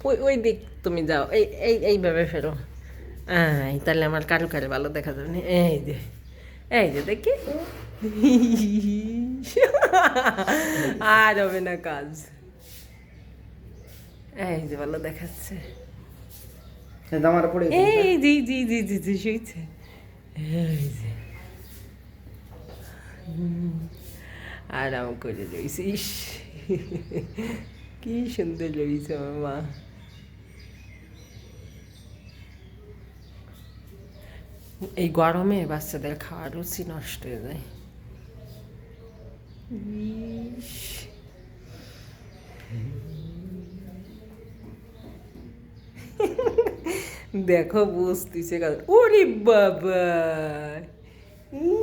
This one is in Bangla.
ওই ওই দিক তুমি যাও, এইভাবে ফেরো। তাহলে আমার কারো কারে ভালো দেখা যাবে না। এই যে দেখি। আর হবে না কাজ। এই যে ভালো দেখাচ্ছে। আমার পড়ে গেছে এই স্যার। জি জি জি জি জি শুইছে। এই যে আরাম করে রইছিস। কি সুন্দর রইছে আমার মা। এই গরমে বাচ্চাদের খাওয়ার রুচি নষ্ট হয়ে যায়। ইস, দেখো বুঝতেছে ওরে বাবা। ই